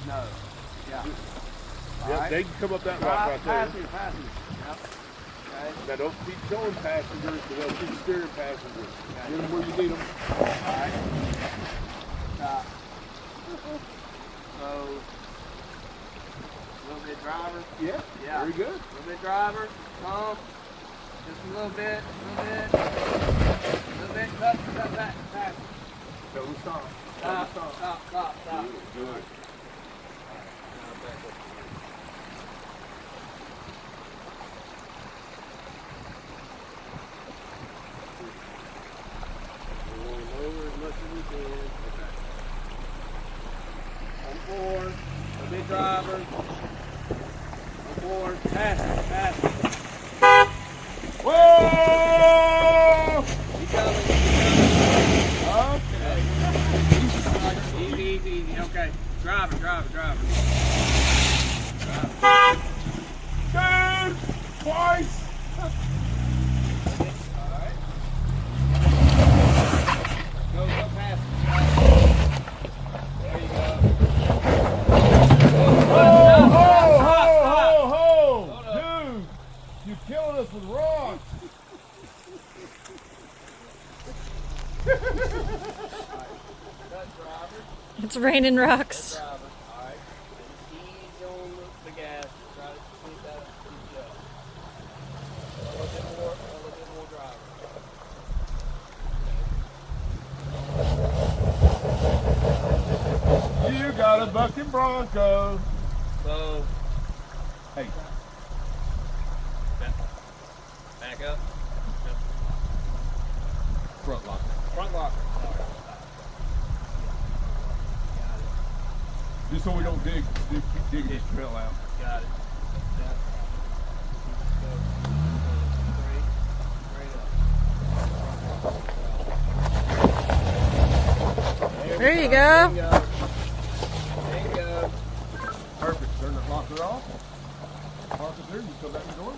No. Yeah. Yep, Right. they can come up that rock right there. Passing. Yep. Okay. Now don't keep showing passengers, because they'll keep steering passengers. Okay. Get them where you need them. Alright. Stop. So, a little bit driver. Yeah. Very good. A little bit driver. Pump. Just a little bit. Cut back. Pass. Tell them stop. Stop. Good. Lower as much as we can. Okay. On board. A big driver. On board. Pass. Whoa! Keep coming. Okay. Easy. Okay. Driver. Dude! Twice! Alright. Go past. There you go. Ho! Dude! You're killing us with rocks! Cut driver. It's raining rocks. Driver. Alright. Ease on the gas. Try to keep that shut. A little bit more driver. You got a bucking Bronco. So, Hey, back up. front lock. Front locker. Just so we don't keep digging this trail out. Got it. There you go. There you go. Perfect. Turn the locker off. Park it there. You come back and go in.